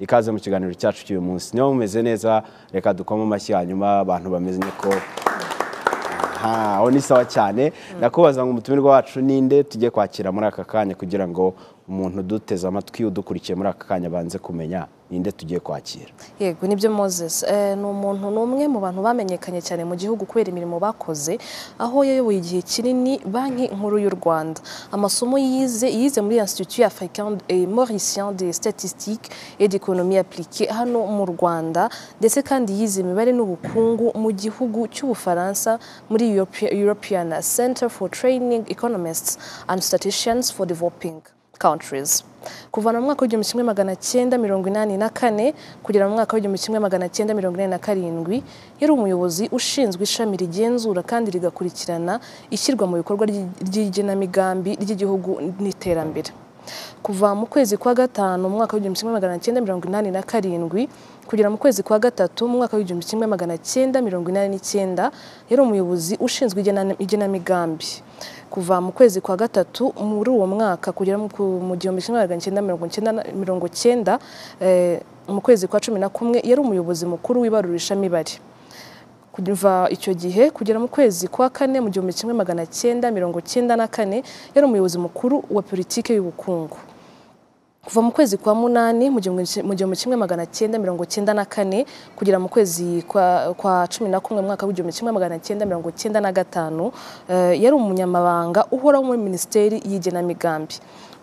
ikaze mu kiganiro cyacu cy'uyu munsi. Niba mumeze neza reka dukoma amashyi hanyuma abantu bameze ko aho ni sawa cyane. Ndakubaza ngo umutumirwa wacu ninde tugiye kwakira muri aka kanya kugira ngo umuntu duteze amatwi udukurikiye muri aka kanya banze kumenya ninde tugiye kwakira. Yego nibyo Moses ni umuntu numwe mu bantu bamenyekanye cyane mu gihugu kubera imirimo bakoze aho yayoboye igihe kinini banki nkuru y'u Rwanda. Amasomo yize muri Institut Africain et Mauricien de Statistique et d'Économie Appliquée hano mu Rwanda, ndetse kandi yize imibare n'ubukungu mu gihugu cy'Ubufaransa muri European Center for Training Economists and Statisticians for Developing Countries. Kuva mu mwaka w'igihumbi kimwe magana cyenda mirongo inani na kane kugera mu mwaka w'igihumbi kimwe magana cyenda mirongo inani na karindwi yari umuyobozi ushinzwe ishami rigenzura kandi rigakurikirana ishyirwa mu bikorwa ry'igenamigambi ry'igihugu n'iterambere. Kuva mu kwezi kwa gatanu mu mwaka w'igihumbi kimwe magana cyenda mirongo inani na karindwi kugera mu kwezi kwa gatatu mu mwaka w'igihumbi kimwe magana cyenda mirongo inani n'icyenda yari umuyobozi ushinzwe igenamigambi. Kuva mu kwezi kwa gatatu muri uwo mwaka kugera mu gihumbi kimwe magana cyenda mirongo cyenda mu kwezi kwa cumi na kumwe yari umuyobozi mukuru w'ibarurishamibare. Kuva icyo gihe kugera mu kwezi kwa kane mu gihumbi kimwe magana cyenda mirongo cyenda na kane yari umuyobozi mukuru wa politike y'ubukungu. Kuva mu kwezi kwa munani mu gihumbi kimwe magana cyenda mirongo cyenda na kane kugera mu kwezi kwa cumi na kumwe mwaka w'igihumbi kimwe magana cyenda mirongo cyenda na gatanu yari umunyamabanga uhoraho muri Minisiteri y'Igenamigambi.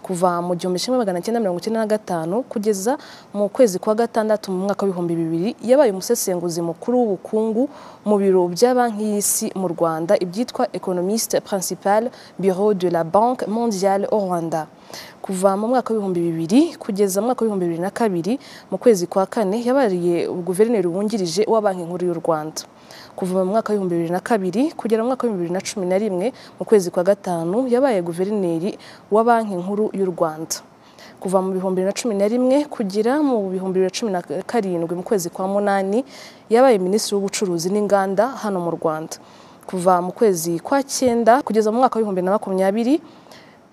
Kuva mu gihumbi kimwe magana cyenda mirongo cyenda na gatanu kugeza mu kwezi kwa gatandatu mu mwaka w'ibihumbi bibiri yabaye umusesenguzi mukuru w'ubukungu mu biro bya Banki y'Isi mu Rwanda ibyitwa Economiste Principal Bureau de la Banque Mondiale au Rwanda. Kuva mu mwaka w'ibihumbi bibiri kugeza mu mwaka w'ibihumbi bibiri na kabiri mu kwezi kwa kane yabariye guverineri wungirije wa Banki Nkuru y'u Rwanda. Kuva mu mwaka w'ibihumbi bibiri na kabiri kugera mu mwaka w'ibihumbi bibiri na cumi na rimwe mu kwezi kwa gatanu yabaye guverineri wa Banki Nkuru y'u Rwanda. Kuva mu bihumbi bibiri na cumi na rimwe kugera mu bihumbi bibiri na cumi na karindwi mu kwezi kwa munani yabaye minisitiri w'ubucuruzi n'inganda hano mu Rwanda. Kuva mu kwezi kwa cyenda kugeza mu mwaka w'ibihumbi bibiri na makumyabiri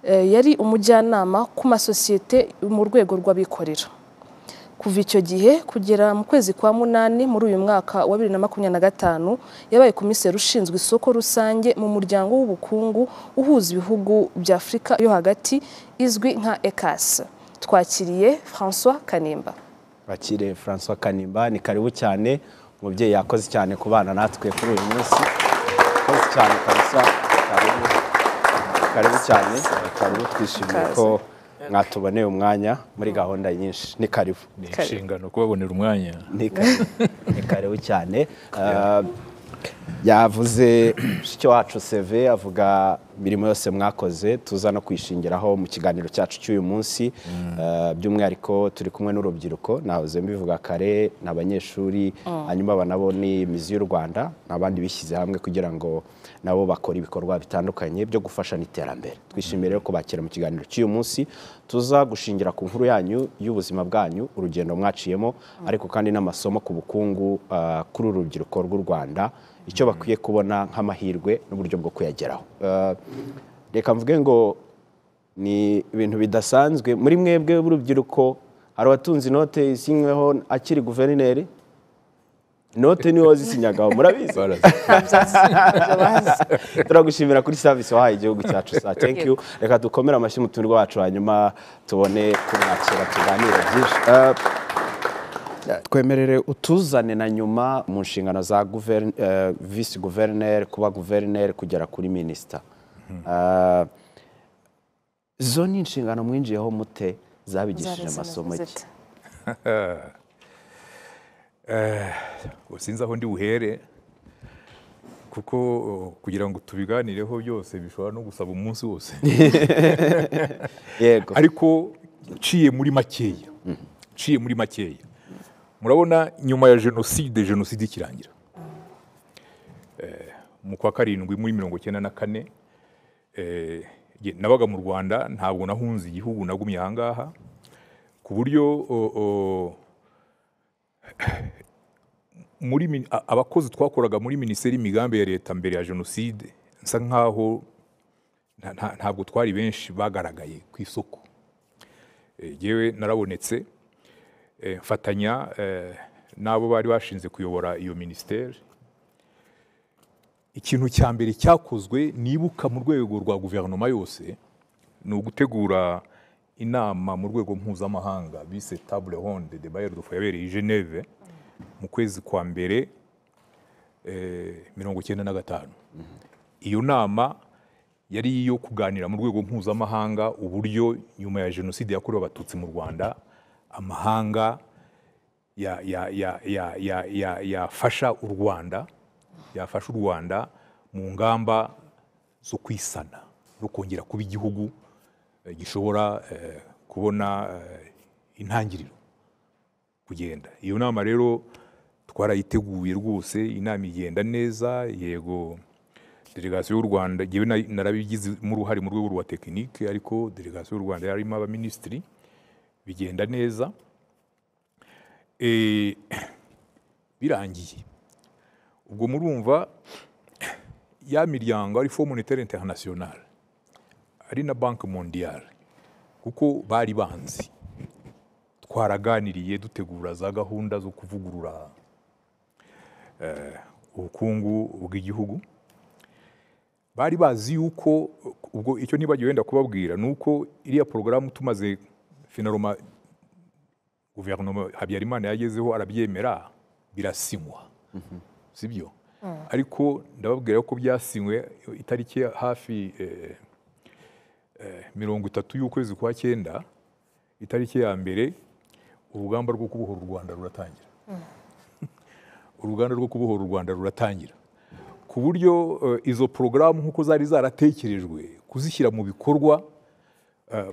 yari umujyanama ku masosiyete mu rwego rw'abikorera. Kuva icyo gihe kugera mu kwezi kwa munani muri uyu mwaka wa 2025 yabaye komiseri ushinzwe isoko rusange mu muryango w'ubukungu uhuza ibihugu bya Afrika yo hagati izwi nka ECAS. Twakiriye François Kanimba. Bakire François Kanimba, ni karibu cyane. Umubyeyi yakoze cyane kubana natwe kuri uyu munsi. Yakoze cyane kabisa. Karibu cyane. Karibu, twishimiye ko mwatuboneye umwanya muri gahunda nyinshi. Ni karibu. Ni inshingano kubabonera umwanya. Ni karibu cyane. Yavuze icyo wacu CV avuga birimo yose mwakoze tuza no kwishingiraho mu kiganiro cyacu cy'uyu munsi. By'umwihariko turi kumwe n'urubyiruko, nahoze mbivuga kare, n'abanyeshuri hanyuma banabo ni Mizi y'u Rwanda n'abandi bishyize hamwe kugira ngo nabo bakora ibikorwa bitandukanye byo gufasha n'iterambere. Twishimiye rero kubakira mu kiganiro cy'uyu munsi, tuza gushingira ku nkuru yanyu y'ubuzima bwanyu, urugendo mwaciyemo, ariko kandi n'amasomo ku bukungu kuri urubyiruko rw'u Rwanda, icyo bakwiye kubona nk'amahirwe n'uburyo bwo kuyageraho. Reka mvuge ngo ni ibintu bidasanzwe muri mwebwe b'urubyiruko. Hari abatunzi note isinyweho akiri guverineri, note niho zisinyagaho, murabizi. Turagushimira kuri service wahaye igihugu cyacu. Thank you. Reka dukomere amashyi mu tundi wacu hanyuma tubone kumwakira tuganire byinshi. Twemerere utuzane na nyuma mu nshingano za vice guverineri, kuba guverineri kugera kuri minisita. Zo ni inshingano mwinjiyeho mute zabigishije amasomo iki? Sinzi aho ndi buhere kuko kugira ngo tubiganireho byose bishobora no gusaba umunsi wose. Yego. Ariko ciye muri makeya. Murabona nyuma ya jenoside ikirangira. Mu kwa karindwi muri 1994 nabaga mu Rwanda, ntabwo nahunze igihugu, nagumye ahangaha ku buryo abakozi twakoraga muri Minisiteri y'Imigambi ya Leta mbere ya jenoside nsa nkaho ntabwo twari benshi bagaragaye ku isoko. Yewe narabonetse mfatanya n'abo bari bashinze kuyobora iyo minisiteri. Ikintu cya mbere cyakozwe nibuka mu rwego rwa guverinoma yose ni ugutegura inama mu rwego mpuzamahanga bise table ronde de Bayer d'Ofa yabereye i Geneve mu kwezi kwa mbere 1995. Iyo nama yari iyo kuganira mu rwego mpuzamahanga uburyo nyuma ya jenoside yakorewe abatutsi mu Rwanda amahanga yafasha u Rwanda mu ngamba zo kwisana no kongera kuba igihugu gishobora kubona intangiriro kugenda. Iyo nama rero twarayiteguye rwose, inama igenda neza. Yego delegation y'u Rwanda yewe narabigize mu ruhari mu rwego rwa tekinike, ariko delegation y'u Rwanda yarimo abaministri, bigenda neza. Birangiye ubwo murumva ya miryango ari Fonds Monetaire International ari na Banque Mondiale, kuko bari banzi twaraganiriye dutegura za gahunda zo kuvugurura ubukungu bw'igihugu. Bari bazi yuko ubwo icyo nibagiwe wenda kubabwira nuko iriya porogaramu tumaze finaloma guverinoma Habyarimana yagezeho arabyemera birasinywa, sibyo? Ariko ndababwira ko byasinywe itariki hafi 30 y'ukwezi kwa 9, itariki ya mbere urugamba rwo kubohora u Rwanda ruratangira. Uruganda rwo kubohora u Rwanda ruratangira, ku buryo izo porogaramu nkuko zari zaratekerejwe kuzishyira mu bikorwa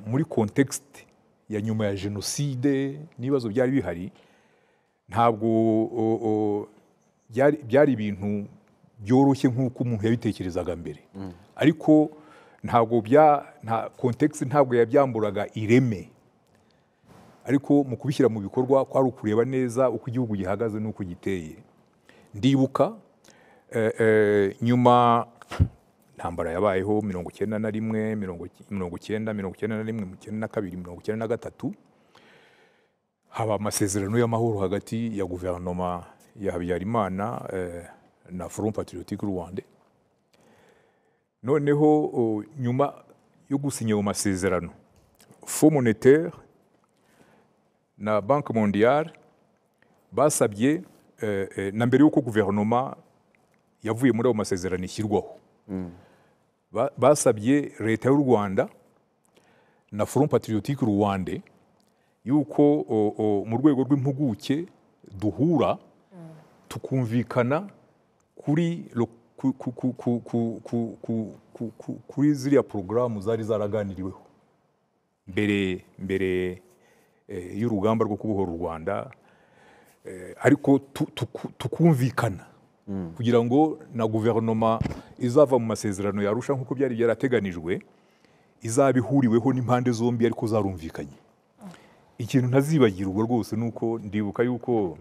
muri context ya nyuma ya jenoside n'ibibazo byari bihari, ntabwo byari ibintu byoroshye nk'uko umuntu yabitekerezaga mbere. Ariko ntabwo context ntabwo yabyamburaga ireme, ariko mu kubishyira mu bikorwa kwari ukureba neza uko igihugu gihagaze n'uko giteye. Ndibuka nyuma ntambara yabayeho 91, 90, 91, 92, 93, haba amasezerano y'amahoro hagati ya guverinoma ya Habyarimana na Front Patriotique Rwandais. Noneho nyuma yo gusinya mu masezerano, Fonds Monetaire na Banque Mondiale basabye na mbere yuko guverinoma yavuye muri ayo masezerano ishyirwaho, basabye leta y'u Rwanda na Front Patriotique Rwandais yuko mu rwego rw'impuguke duhura tukumvikana kuri ziriya porogaramu zari zaraganiriweho mbere y'urugamba rwo kubohora u Rwanda, ariko tukumvikana kugira ngo na guverinoma izava mu masezerano yarusha nk'uko byari byarateganijwe izaba ihuriweho n'impande zombi ariko zarumvikanye. Ikintu ntazibagirwa rwose nuko ndibuka yuko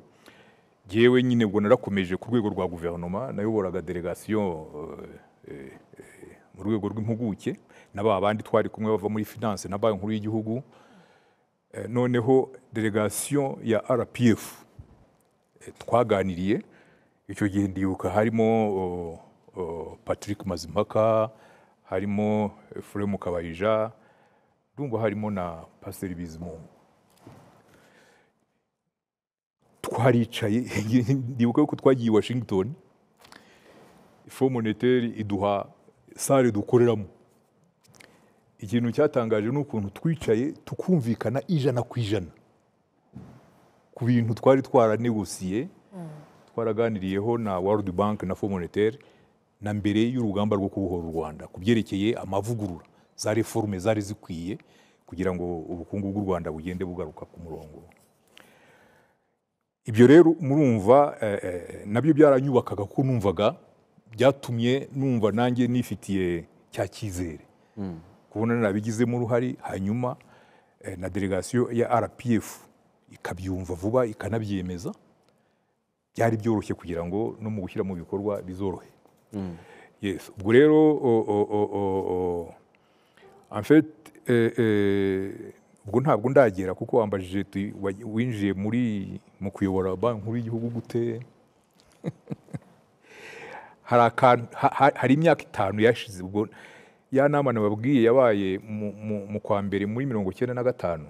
jewe nyine ubwo narakomeje ku rwego rwa guverinoma, nayoboraga delegation mu rwego rw'impuguke n'aba bandi twari kumwe bava muri finance na banki nkuru y'igihugu. Noneho delegation ya RPF twaganiriye icyo gihe, ndibuka harimo Patrick Mazimpaka, harimo Fremu Kabayija, ndumva harimo na Pasteur Bizimungu. Twaricaye, ndibuka ko twagiye i Washington, Fonds Monetaire iduha sale dukoreramo. Ikintu cyatangaje n'ukuntu twicaye tukumvikana 100% ku bintu twari twaranegosiye, twaraganiriyeho na World Bank na Fonds Monetaire na mbere y'urugamba rwo kubohora u Rwanda kubyerekeye amavugurura za reforme zari zikwiye kugira ngo ubukungu bw'u Rwanda bugende bugaruka ku murongo. Ibyo rero murumva nabyo byaranyubakaga ko numvaga byatumye numva nanjye nifitiye cya cyizere kubona nabigizemo uruhari. Hanyuma na delegation ya RPF ikabyumva vuba ikanabyemeza, byari byoroshye kugira ngo no mu gushyira mu bikorwa bizorohe. Yes, ubwo rero en fait ubwo ntabwo ndagera kuko wambajije winjiye mu kuyobora banki nkuru y'igihugu gute. hari imyaka 5 yashize, ubwo ya nama nababwiye yabaye mu kwa mbere muri 1995,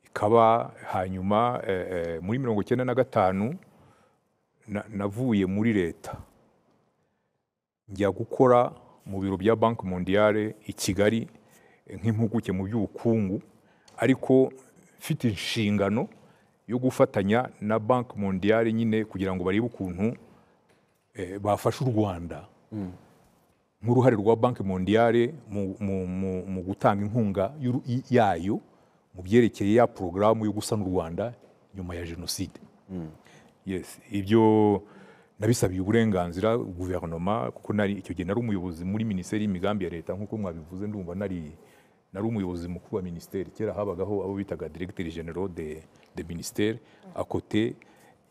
ikaba hanyuma muri 1995 navuye muri leta njya gukora mu biro bya Banki Mondiale i Kigali nk'impuguke mu by'ubukungu, ariko mfite inshingano yo gufatanya na Banki Mondiale nyine kugira ngo barebe ukuntu bafasha u Rwanda nk'uruhare rwa Banki Mondiale mu gutanga inkunga yayo mu byerekeye ya porogaramu yo gusana u Rwanda nyuma ya jenoside. Yes, ibyo nabisabiye uburenganzira guverinoma kuko icyo gihe nari umuyobozi muri Minisiteri y'Imigambi ya Leta, nk'uko mwabivuze, ndumva nari umuyobozi mukuru wa ministeri. Kera habagaho abo bitaga directeur general de ministère à côté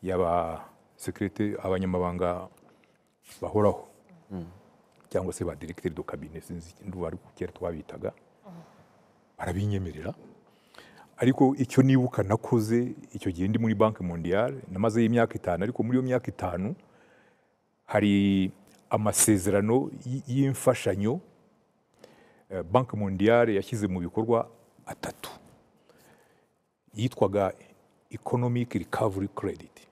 y'aba secrétaire, abanyamabanga bahoraho cyangwa se ba directeur de cabinet, sinzi ndumva ari kera twabitaga. Barabinyemerera, ariko icyo nibuka nakoze icyo gihe ndi muri Banki Mondiale namaze y'imyaka 5, ariko muri iyo myaka 5 hari amasezerano y'imfashanyo Banki Mondiale yashyize mu bikorwa 3 yitwaga Economic Recovery Credit,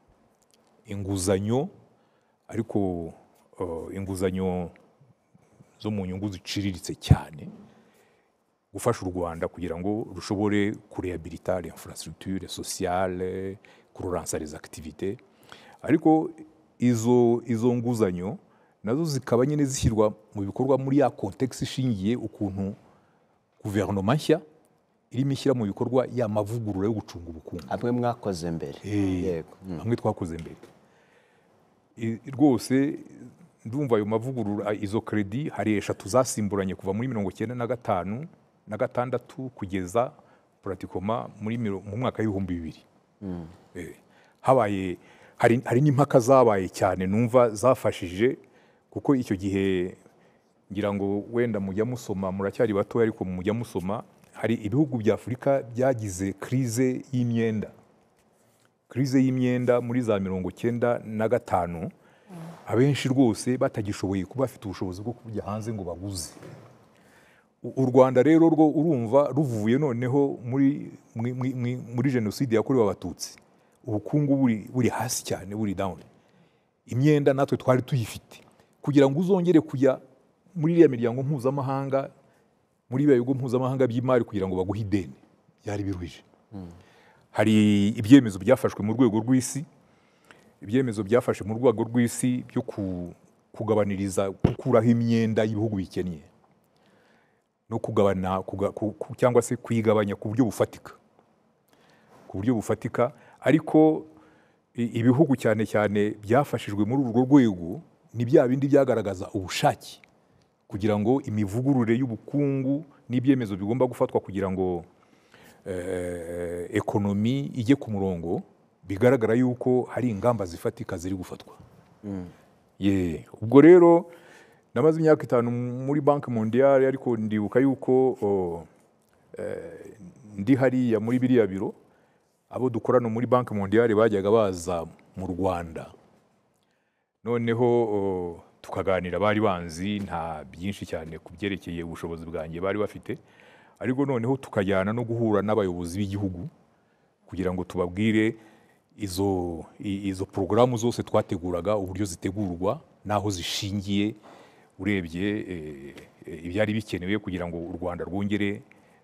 inguzanyo, ariko inguzanyo zo mu nyungu ziciriritse cyane, gufasha u Rwanda kugira ngo rushobore kurehabilita l'infrastructure sociale, kurelancer les activités. Ariko izo nguzanyo nazo zikaba nyine zishyirwa mu bikorwa muri ya context ishingiye ukuntu guverinoma nshya irimo ishyira mu bikorwa ya mavugurura yo gucunga ubukungu. Amwe mwakoze mbere. Yego, amwe twakoze mbere. Rwose ndumva ayo mavugurura, izo credit hari 3 zasimburanye kuva muri 1995 na 6 kugeza pratikoma mu mwaka w'2000. Habaye hari n'impaka zabaye cyane numva zafashije, kuko icyo gihe ngira ngo wenda mujya musoma, muracyari bato ariko mujya musoma, hari ibihugu bya Afurika byagize crise y'imyenda. Crise y'imyenda muri za 1995, abenshi rwose batagishoboye kuba bafite ubushobozi bwo kujya hanze ngo baguze. U Rwanda rero rwo urumva ruvuye noneho muri jenoside yakorewe Abatutsi, ubukungu buri hasi cyane, buri down. Imyenda natwe twari tuyifite, kugira ngo uzongere kujya muri iriya miryango mpuzamahanga, muri ibigo mpuzamahanga by'imari kugira ngo baguhe ideni, byari biruhije. Hari ibyemezo byafashwe mu rwego rw'isi, ibyemezo byafashe mu rwego rw'isi byo kugabaniriza, gukuraho imyenda y'ibihugu bikennye no kugabana cyangwa se kuyigabanya ku buryo bufatika, ariko ibihugu cyane cyane byafashijwe muri urwo rwego ni bya bindi byagaragaza ubushake kugira ngo imivugurure y'ubukungu n'ibyemezo bigomba gufatwa kugira ngo ekonomi ijye ku murongo, bigaragara yuko hari ingamba zifatika ziri gufatwa. Ubwo rero namaze imyaka 5 muri Banki Mondiale, ariko ndibuka yuko ndi hariya muri biriya biro, abo dukorana muri Banki Mondiale bajyaga baza mu Rwanda, noneho tukaganira. Bari banzi nta byinshi cyane ku byerekeye ubushobozi bwanjye bari bafite, ariko noneho tukajyana no guhura n'abayobozi b'igihugu kugira ngo tubabwire izo porogaramu zose twateguraga, uburyo zitegurwa n'aho zishingiye, urebye ibyari bikenewe kugira ngo u Rwanda rwongere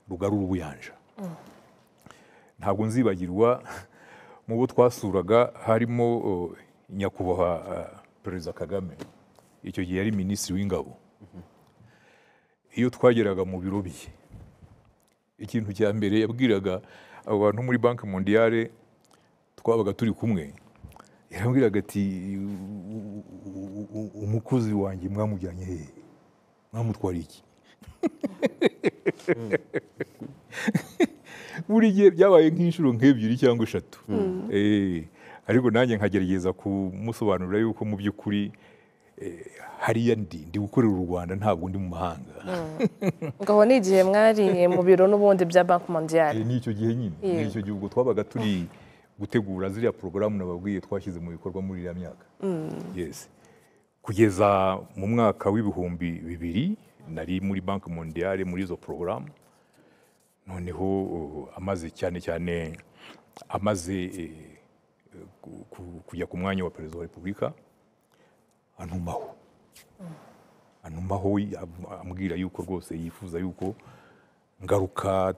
rugarure ubuyanja. Ntabwo nzibagirwa mu bo twasuraga harimo nyakubahwa Perezida Kagame, icyo gihe yari Minisitiri w'Ingabo. Iyo twageraga mu biro bye, ikintu cya mbere yabwiraga abo bantu muri Banki Mondiale twabaga turi kumwe, yarambwiraga ati, umukozi wanjye mwamujyanye he, mwamutwara iki? Buri gihe byabaye nk'inshuro nk'ebyiri cyangwa 3. Ariko nanjye nkagerageza kumusobanurira yuko mu by'ukuri hariya ndi gukorera u Rwanda ntabwo ndi mu mahanga. ngaho ni igihe mwari mu biro n'ubundi bya Banki Mondiale. Ni icyo gihe nyine, ni icyo gihe ubwo twabaga turi gutegura ziriya porogaramu nababwiye twashyize mu bikorwa muri iriya myaka. Yes. Kugeza mu mwaka w'ibihumbi 2000 nari muri Banki Mondiale muri izo porogaramu, noneho amaze cyane amaze kujya ku mwanya wa perezida wa Repubulika antumaho ambwira yuko rwose yifuza yuko ngaruka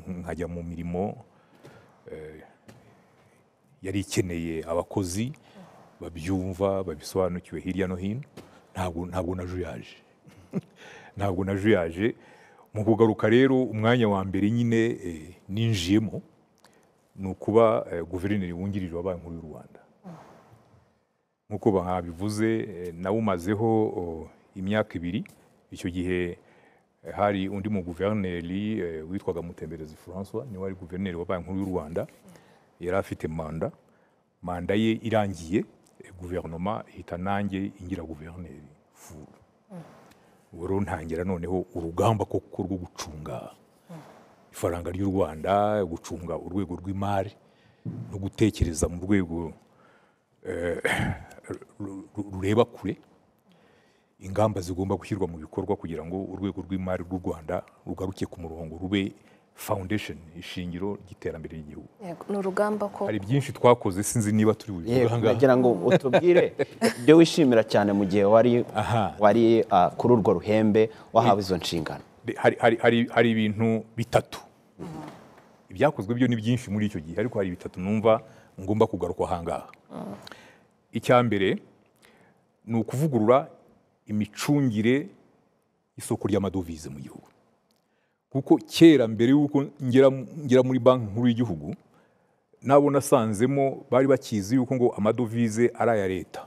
nkajya mu mirimo yari ikeneye abakozi babyumva babisobanukiwe hirya no hino. Ntabwo najuyaje ntabwo najuyaje mu kugaruka. Rero umwanya wa mbere nyine ninjiyemo ni ukuba guverineri wungirije wa Banki Nkuru y'u Rwanda. Nk'uko babivuze nawumazeho imyaka 2. Icyo gihe hari undi mu guverineri witwaga Mutemberezi François, niwe wari guverineri wa Banki Nkuru y'u Rwanda. Yari afite manda ye irangiye, guverinoma ihita nanjye ingira guverineri furu. Rero ntangira noneho urugamba koko rwo gucunga ifaranga ry'u Rwanda, gucunga urwego rw'imari no gutekereza mu rwego rureba kure ingamba zigomba gushyirwa mu bikorwa kugira ngo urwego rw'imari rw'u Rwanda rugaruke ku murongo, rube foundation, ishingiro ry'iterambere ry'igihugu. Ni urugamba ko hari byinshi twakoze, sinzi niba turi bubivuga. Nagira ngo utubwire ibyo wishimira cyane mu gihe wari kuri urwo ruhembe wahawe izo nshingano. Hari ibintu 3 ibyakozwe, byo ni byinshi muri icyo gihe, ariko hari 3 numva ngomba kugaruka ahangaha. Icya mbere ni ukuvugurura imicungire y'isoko ry'amadovize mu gihugu, kuko kera mbere y'uko ngera muri Banki Nkuru y'Igihugu nabo nasanzemo bari bakizi yuko ngo amadovize ari aya leta,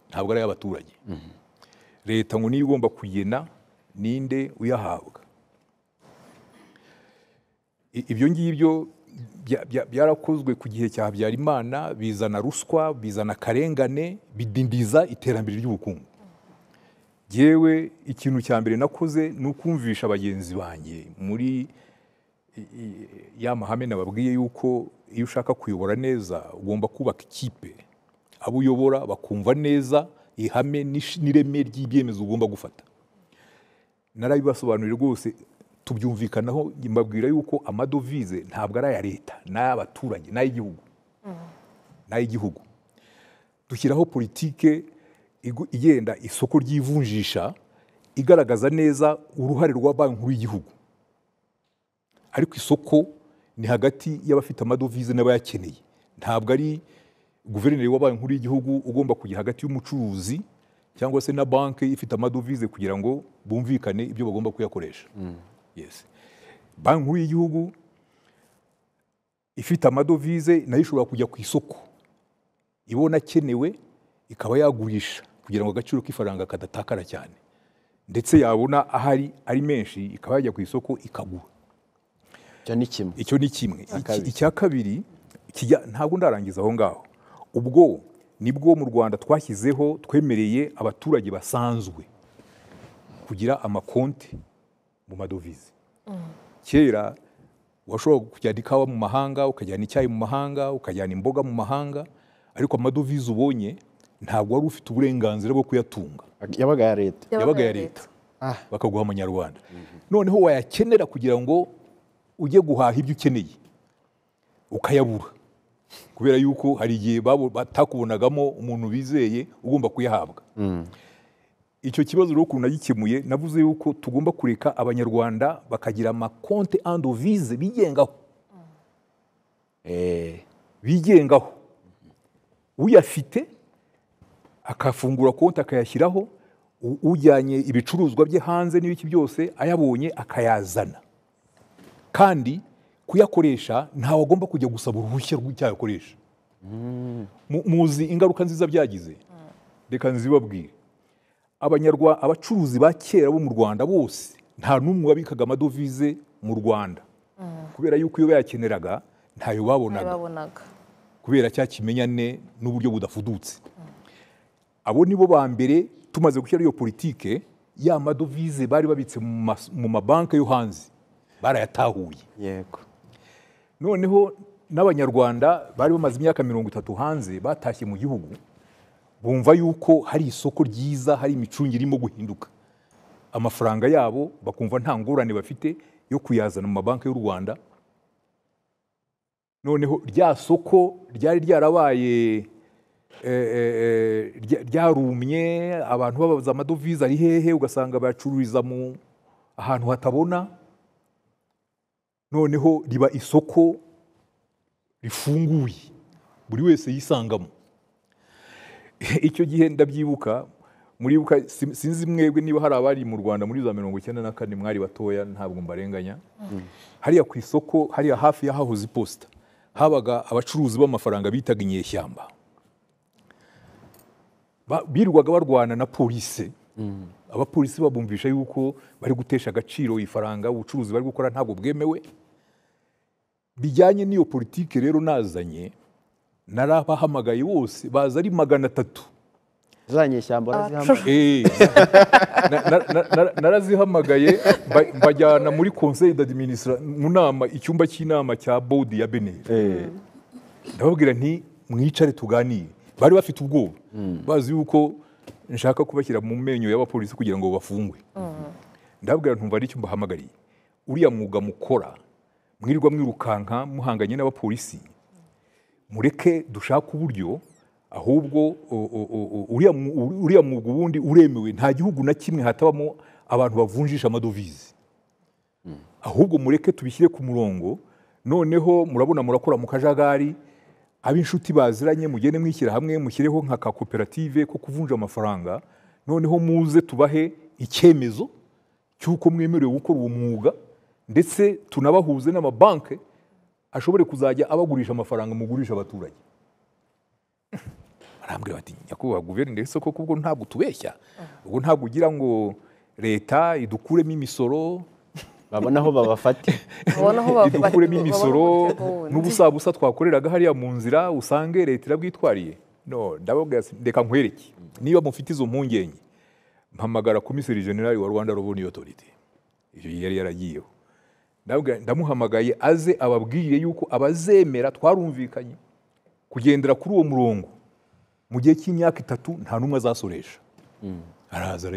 ntabwo ari ay'abaturage. Leta ngo niyo igomba kugena ninde uyahabwa. Ibyo ngibyo byarakozwe ku gihe cya Habyarimana, bizana ruswa, bizana karengane, bidindiza iterambere ry'ubukungu. Yewe ikintu cya mbere nakoze ni ukumvisha abagenzi banjye muri ya mahame nababwiye yuko iyo ushaka kuyobora neza ugomba kubaka ikipe, abo uyobora bakumva neza ihame n'ireme ry'ibyemezo ugomba gufata. Narabibasobanurira rwose tubyumvikanaho, mbabwira yuko amadovize ntabwo ari aya leta, n'ay'abaturage, n'ay'igihugu. Dushyiraho politike igenda isoko ry'ivunjisha igaragaza neza uruhare rwa Banki Nkuru y'Igihugu, ariko isoko ni hagati y'abafite amadovize n'abayakeneye. Ntabwo ari guverineri wa Banki Nkuru y'Igihugu ugomba kujya hagati y'umucuruzi cyangwa se na banki ifite amadovize kugira ngo bumvikane ibyo bagomba kuyakoresha. Yes. Banki Nkuru y'Igihugu ifite amadovize nayo ishobora kujya ku isoko ibona akenewe ikaba yagurisha kugira ngo agaciro k'ifaranga kadatakara cyane, ndetse yabona ahari ari menshi ikaba yajya ku isoko ikagura. Icyo ni kimwe. Icya kabiri ntabwo ndarangiza aho ngaho. Ubwo nibwo mu Rwanda twashyizeho, twemereye abaturage basanzwe kugira amakonti mu madovize. Kera washobora kujyana ikawa mu mahanga, ukajyana icyayi mu mahanga, ukajyana imboga mu mahanga, ariko amadovize ubonye ntabwo wari ufite uburenganzira bwo kuyatunga. Yabaga ya leta. Bakaguha amanyarwanda. Noneho wayakenera kugira ngo ujye guhaha ibyo ukeneye ukayabura, kubera yuko hari igihe batakubonagamo umuntu bizeye ugomba kuyahabwa. Icyo kibazo rero ukuntu nagikemuye, navuze yuko tugomba kureka abanyarwanda bakagira amakonte andovize bigengaho. Bigengaho. Uyafite akafungura konti akayashyiraho, ujyanye ibicuruzwa bye hanze n'ibiki byose ayabonye akayazana, kandi kuyakoresha ntawe agomba kujya gusaba uruhushya rw'icyayakoresha. Muzi ingaruka nziza byagize. Reka nzibabwire. Abacuruzi ba kera bo mu Rwanda bose nta n'umwe wabikaga amadovize mu Rwanda, kubera yuko iyo bayakeneraga ntayo babonaga, kubera cya kimenyane n'uburyo budafudutse. abo nibo ba mbere tumaze gushyira iyo politike ya madovize bari babitse mu mabanki yo hanze barayatahuye. yego Noneho n'abanyarwanda bari bamaze imyaka 30 hanze batashye mu gihugu bumva yuko hari isoko ryiza, hari imicungire irimo guhinduka, amafaranga yabo bakumva nta ngorane bafite yo kuyazana mu mabanki y'u Rwanda. Noneho rya soko ryari ryarabaye ryarumye, abantu babaza amadovize ari hehe, ugasanga bayacururiza mu ahantu hatabona. Noneho riba isoko rifunguye buri wese yisangamo. Icyo gihe ndabyibuka, muribuka, sinzi mwebwe niba hari abari mu Rwanda muri za 1994 mwari batoya, ntabwo mbarenganya. Hariya ku isoko, hariya hafi y'ahahoze iposita, habaga abacuruzi b'amafaranga bitaga inyeshyamba. Birirwaga barwana na polisi. Abapolisi babumvisha yuko bari gutesha agaciro ifaranga, ubucuruzi bari gukora ntabwo bwemewe. Bijyanye n'iyo politike rero nazanye, narabahamagaye bose baza ari 300. zanyeshyamba narazihamagaye mbajyana muri conseil d'administration, mu nama, icyumba cy'inama cya board ya Beneri. Ndababwira nti mwicare tuganire. Bari bafite ubwoba, bazi yuko nshaka kubashyira mu menyo y'abapolisi kugira ngo bafungwe. Ndababwira ntumva ari cyo mbahamagariye, uriya mwuga mukora mwirirwa mwirukanka muhanganye n'abapolisi, mureke dushaka uburyo, ahubwo uriya mwuga ubundi uremewe, nta gihugu na kimwe hatabamo abantu bavunjisha amadovize. Ahubwo mureke tubishyire ku murongo, noneho murabona murakora mu kajagari, ab'inshuti baziranye mugende mwishyira hamwe, mushyireho nka ka koperative ko kuvunja amafaranga, noneho muze tubahe icyemezo cy'uko mwemerewe gukora uwo mwuga, ndetse tunabahuze n'amabanki ashobore kuzajya abagurisha amafaranga mugurisha abaturage. Barambwira bati nyakubahwa guverineri isoko kubwo ntabwo tubeshya, ubwo ntabwo ugira ngo leta idukuremo imisoro, babona aho babafata, idukuremo imisoro n'ubusabusa twakoreraga hariya mu nzira usange leta irabwitwariye. No, ndababwira ndeka nkwereke, niba mufite izo mpungenge mpamagara komiseri generali wa Rwanda Revenue Authority, icyo yari yaragiyeho. Ndamuhamagaye aze ababwire yuko abazemera, twarumvikanye kugendera kuri uwo murongo mu gihe cy'imyaka 3 nta numwe azasoresha. Araza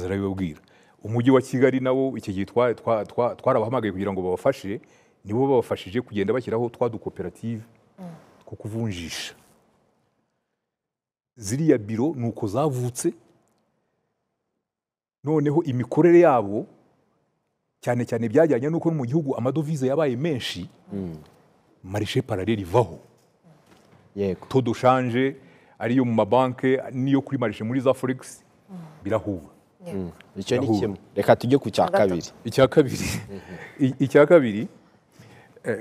arabibabwira. Umujyi wa Kigali nawo iki gihe twarabahamagaye kugira ngo babafashe, nibo babafashije kugenda bashyiraho twadukoperative two kuvunjisha. Ziriya biro nuko zavutse, noneho imikorere yabo cyane cyane byajyanye nuko mu gihugu amadovize yabaye menshi, marishe paraleli vaho. yego Todo change ariyo mu mabanki niyo kuri marishe muri za forex birahuba. icyo ni kimwe. Reka tujye ku cya kabiri. Icya kabiri,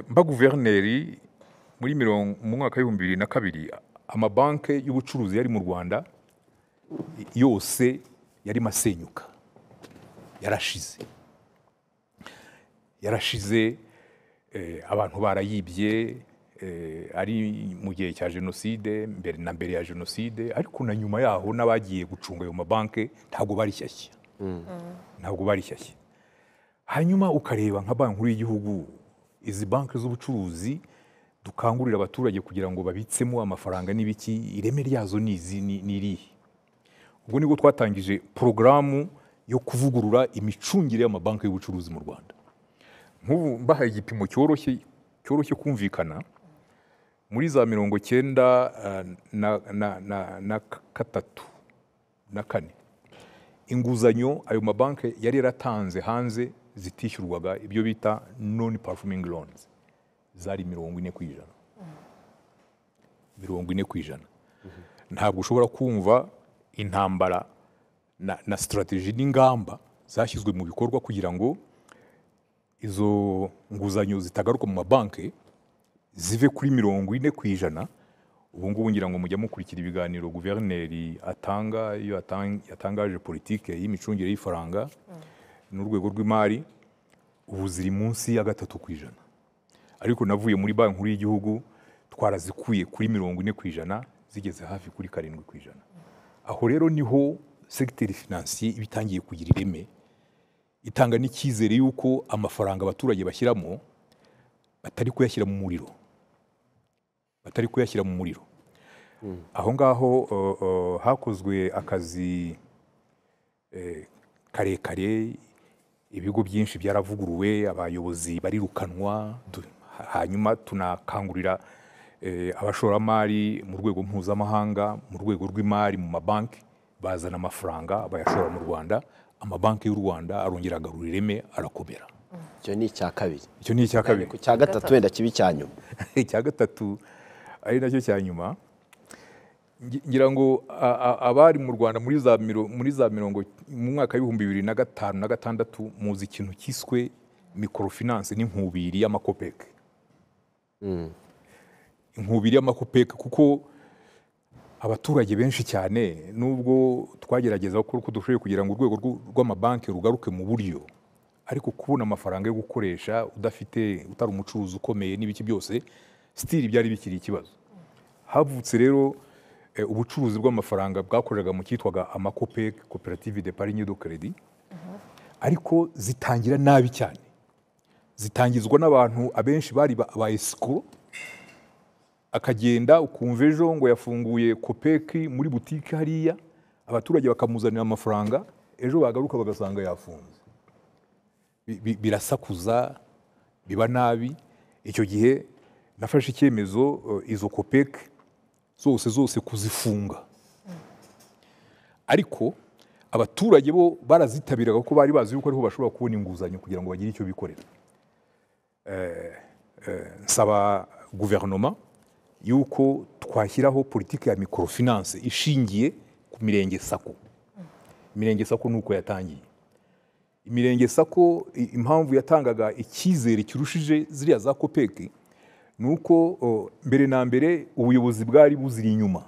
mba guverineri muri mu mwaka wa 2002 amabanki y'ubucuruzi yari mu Rwanda yose yari masenyuka, yarashize, abantu barayibye, ari mu gihe cya jenoside, mbere ya jenoside, ariko na nyuma yaho n'abagiye gucunga ayo mabanki ntabwo bari shyashya. Hanyuma ukareba nka Banki Nkuru y'Igihugu, izi banki z'ubucuruzi dukangurira abaturage kugira ngo babitsemo amafaranga n'ibiki, ireme ryazo ni irihe? Ubwo nibwo twatangije porogaramu yo kuvugurura imicungire y'amabanki y'ubucuruzi mu Rwanda. Nk'ubu mbahaye igipimo cyoroshye kumvikana, muri za 1993 inguzanyo ayo mabanki yari yaratanze hanze zitishyurwaga, ibyo bita non performing loans, zari 40%. Ntabwo ushobora kumva intambara na strategy n'ingamba zashyizwe mu bikorwa kugira ngo izo nguzanyo zitagaruka mu mabanki zive kuri 40%. Ubu ngubu ngira ngo mujya mukurikira ibiganiro guverineri atanga iyo yatangaje politike y'imicungire y'ifaranga n'urwego rw'imari, ubu ziri munsi ya 3%. Ariko navuye muri Banki Nkuru y'Igihugu twarazikuye kuri 40%, zigeze hafi kuri 7%. Aho rero niho secteur financier ibitangiye kugira ireme, itanga n'icyizere yuko amafaranga abaturage bashyiramo batari kuyashyira mu muriro, aho ngaho hakozwe akazi karekare, ibigo byinshi byaravuguruwe, abayobozi barirukanwa, hanyuma tunakangurira abashoramari mu rwego mpuzamahanga, mu rwego rw'imari, mu mabanki bazana amafaranga bayashora mu Rwanda, amabanki y'u Rwanda arongera agarura ireme, arakomera. Icyo ni icya kabiri. Ku cya gatatu wenda kibi cya nyuma. Icya gatatu ari nacyo cya nyuma, ngira ngo abari mu Rwanda muri za mirongo mu mwaka w'ibihumbi 2005 na 2006 muzi ikintu kiswe microfinance n'inkubiri y'amakopeke. Inkubiri y'amakopeke kuko abaturage benshi cyane, nubwo twagerageza gukora uko dushoboye kugira ngo urwego rw'amabanki rugaruke mu buryo, ariko kubona amafaranga yo gukoresha utari umucuruzi ukomeye n'ibiki byose still byari bikiri ikibazo. Havutse rero ubucuruzi bw'amafaranga bwakoreraga mu cyitwaga amakopeke, cooperative d'épargne de crédit, ariko zitangira nabi cyane, zitangizwa n'abantu abenshi bari ba escroc, akagenda ukumva ejo ngo yafunguye kopeki muri butike hariya, abaturage bakamuzanira amafaranga, ejo bagaruka bagasanga yafunze. Birasakuza, biba nabi. Icyo gihe nafashe icyemezo izo kopeki zose kuzifunga, ariko abaturage bo barazitabiraga ko bari bazi yuko ariho bashobora kubona inguzanyo kugira ngo bagire icyo bikorera. Nsaba guverinoma yuko twashyiraho politiki ya microfinance ishingiye ku mirenge sako. Imirenge sako nuko yatangiye. Imirenge sako impamvu yatangaga icyizere kirushije ziriya za kopeki nuko mbere na mbere ubuyobozi bwari buziri inyuma.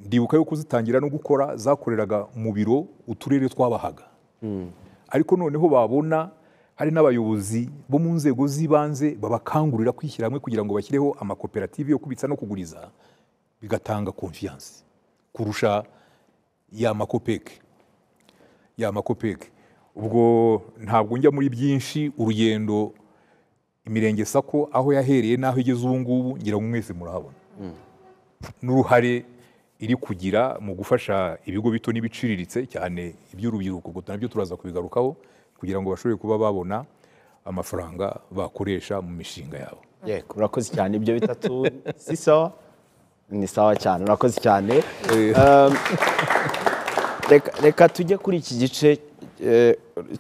Ndibuka yuko zitangira no gukora zakoreraga mu biro uturere twabahaga, ariko noneho babona hari n'abayobozi bo mu nzego z'ibanze babakangurira kwishyira hamwe kugira ngo bashyireho amakoperative yo kubitsa no kuguriza, bigatanga confiance kurusha ya makopeke. Ubwo ntabwo njya muri byinshi, urugendo imirenge sako aho yahereye n'aho igeze ubu ngubu ngira ngo mwese murahabona n'uruhare iri kugira mu gufasha ibigo bito n'ibiciriritse cyane iby'urubyiruko, kuko nabyo turaza kubigarukaho, kugira ngo bashobore kuba babona amafaranga bakoresha mu mishinga yabo. Yego, urakoze cyane. Ibyo bitatu si sawa? Ni sawa cyane, urakoze cyane. Reka tujye kuri iki gice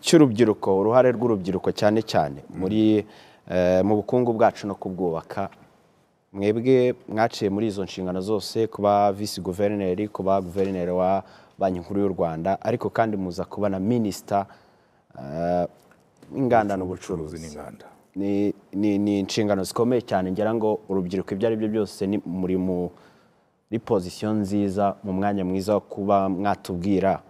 cy'urubyiruko, uruhare rw'urubyiruko cyane cyane mu bukungu bwacu no kubwubaka. Mwebwe mwaciye muri izo nshingano zose, kuba vice guverineri, kuba guverineri wa Banki Nkuru y'u Rwanda, ariko kandi muza kuba na minisita w'inganda n'ubucuruzi n'inganda. Ni inshingano zikomeye cyane, ngira ngo urubyiruko ibyo ari byo byose muri position nziza, mu mwanya mwiza wo kuba mwatubwira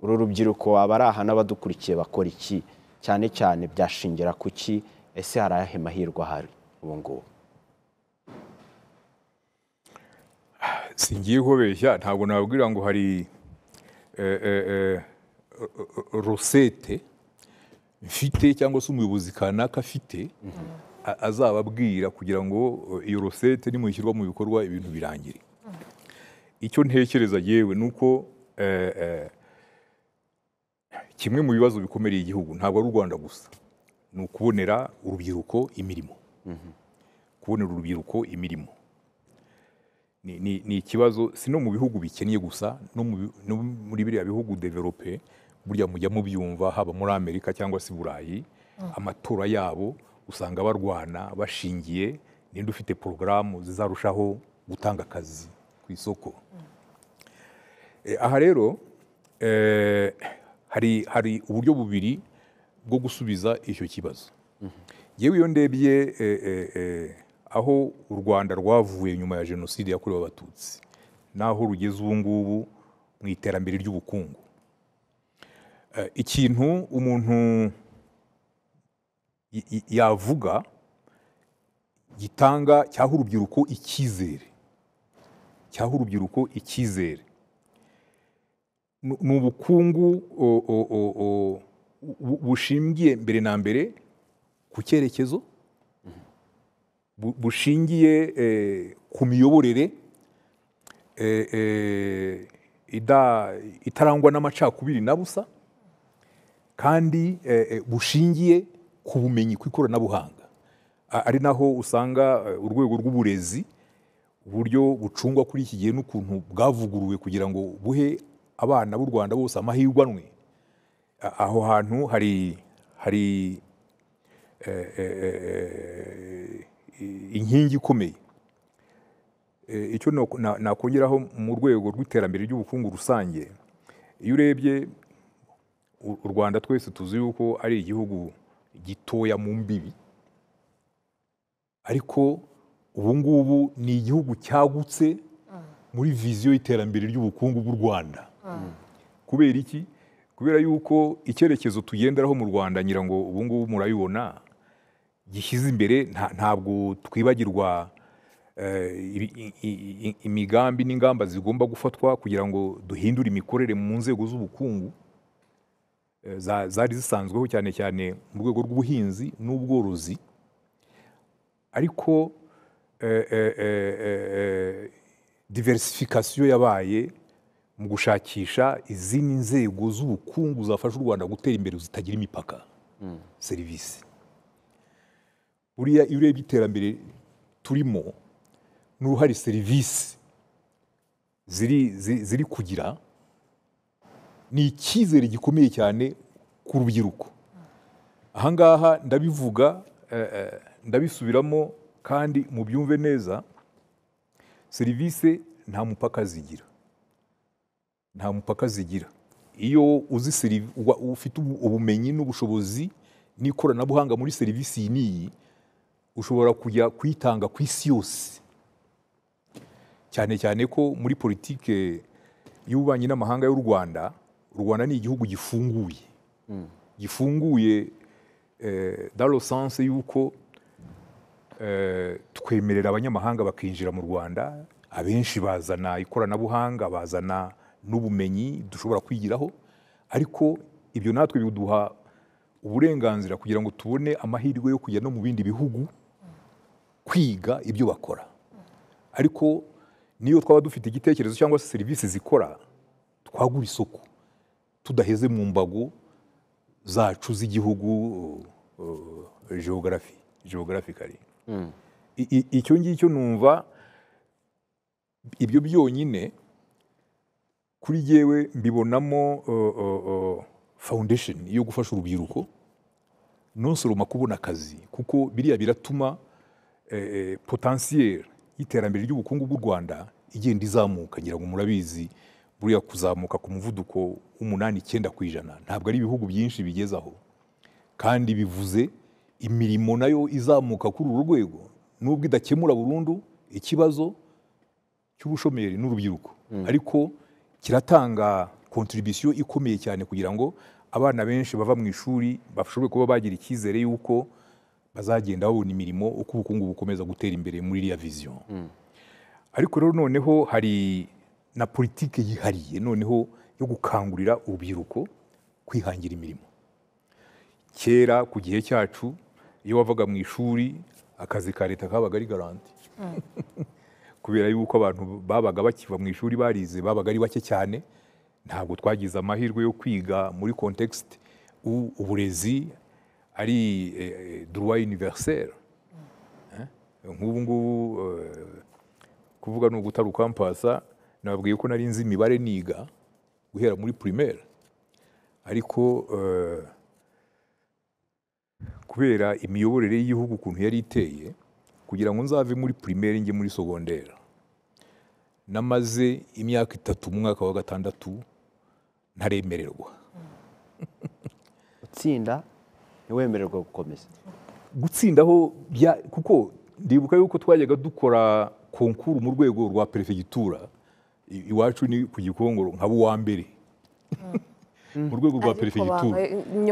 uru rubyiruko abari aha n'abadukurikiye bakora iki, cyane cyane byashingira ku ki, ese hari ayahe mahirwe ahari ubu ngubu? Singiye kubeshya, ntabwo nababwira ngo hari rosete mfite cyangwa se umuyobozi kanaka afite azababwira kugira ngo iyo rosete nimuyishyirwa mu bikorwa ibintu birangire. Icyo ntekereza yewe nuko kimwe mu bibazo bikomereye igihugu ntabwo ari u Rwanda gusa, ni ukubonera urubyiruko imirimo. Kubonera urubyiruko imirimo ni ikibazo, si no mu bihugu bikennye gusa, no muri biriya bihugu develope, burya mujya mubyumva, haba muri Amerika cyangwa se Burayi, amatora yabo usanga barwana bashingiye ninde ufite porogaramu zizarushaho gutanga akazi ku isoko. Aha rero hari uburyo bubiri bwo gusubiza icyo kibazo. Yewe iyo ndebye aho u Rwanda rwavuye nyuma ya jenoside yakorewe Abatutsi naho rugeze ubu ngubu mu iterambere ry'ubukungu, ikintu umuntu yavuga gitanga cyaho urubyiruko icyizere cyaha urubyiruko icyizere. Ni ubukungu bushingiye mbere na mbere ku cyerekezo, bushingiye ku miyoborere itarangwa n'amacakubiri na busa, kandi bushingiye ku bumenyi, ku ikoranabuhanga. Ari naho usanga urwego rw'uburezi uburyo bucungwa kuri iki gihe n'ukuntu bwavuguruwe kugira ngo buhe abana b'u Rwanda bose amahirwe amwe. Aho hantu hari inkingi ikomeye. Icyo nakongeraho mu rwego rw'iterambere ry'ubukungu rusange, iyo urebye u Rwanda twese tuzi yuko ari igihugu gitoya mu mbibi, ariko ubu ngubu ni igihugu cyagutse muri viziyo y'iterambere ry'ubukungu bw'u Rwanda. Kubera iki? Kubera yuko icyerekezo tugenderaho mu Rwanda, ngira ngo ubu ngubu murabibona, gishyize imbere, ntabwo twibagirwa imigambi n'ingamba zigomba gufatwa kugira ngo duhindure imikorere mu nzego z'ubukungu zari zisanzweho, cyane cyane mu rwego rw'ubuhinzi n'ubworozi. Ariko diversification yabaye mu gushakisha izindi nzego z'ubukungu zafasha u Rwanda gutera imbere zitagira imipaka. Serivisi, buriya iyo urebye iterambere turimo n'uruhare serivisi ziri kugira, ni icyizere gikomeye cyane ku rubyiruko. Ahangaha ndabivuga, ndabisubiramo kandi mubyumve neza, serivisi nta mupaka zigira. Nta mupaka zigira. Iyo ufite ubumenyi n'ubushobozi n'ikoranabuhanga muri serivisi n'iyi, ushobora kujya kuyitanga ku isi yose. Cyane cyane ko muri politike y'ububanyi n'amahanga y'u Rwanda, u Rwanda ni igihugu gifunguye. Gifunguye dans le sens yuko twemerera abanyamahanga bakinjira mu Rwanda. Abenshi bazana ikoranabuhanga, bazana n'ubumenyi dushobora kwigiraho, ariko ibyo natwe biduha uburenganzira kugira ngo tubone amahirwe yo kujya no mu bindi bihugu kwiga ibyo bakora. Ariko niyo twaba dufite igitekerezo cyangwa se serivisi zikora, twagura isoko tudaheze mu mbago zacu z'igihugu geographically. Icyo ngicyo numva ibyo byonyine kuri jyewe mbibonamo foundation yo gufasha urubyiruko nonsoroma kubona akazi, kuko biriya biratuma potentiel y'iterambere ry'ubukungu bw'u Rwanda igenda izamuka. Ngira ngo murabizi, buriya kuzamuka ku muvuduko w'8-9% ntabwo ari ibihugu byinshi bigezaho, kandi bivuze imirimo nayo izamuka kuri uru rwego, nubwo idakemura burundu ikibazo cy'ubushomeri n'urubyiruko, ariko kiratanga contribution ikomeye cyane kugira ngo abana benshi bava mu ishuri bashobore kuba bagira icyizere yuko bazagenda babona imirimo uko ubukungu bukomeza gutera imbere muri iriya vision. Ariko rero noneho hari na politike yihariye noneho yo gukangurira urubyiruko kwihangira imirimo. Kera ku gihe cyacu, iyo wavaga mu ishuri, akazi ka leta kabaga ari garanti. Kubera yuko abantu babaga bakiva mu ishuri barize babaga ari bake cyane, ntabwo twagize amahirwe yo kwiga muri context uburezi ari droit universel. Nk'ubu ngubu kuvuga no gutaruka mpasa, nababwiye ko nari nzi imibare niga guhera muri primaire, ariko kubera imiyoborere y'igihugu ukuntu yari iteye, kugira ngo nzave muri primaire njye muri secondaire, namaze imyaka 3 mu mwaka wa 6 ntaremererwa. Gutsinda ntiwemererwa gukomeza. Gutsindaho kuko ndibuka yuko twajyaga dukora konkuru mu rwego rwa prefegitura, iwacu ni ku Gikongoro nkabo wa mbere mu rwego rwa prefegitura,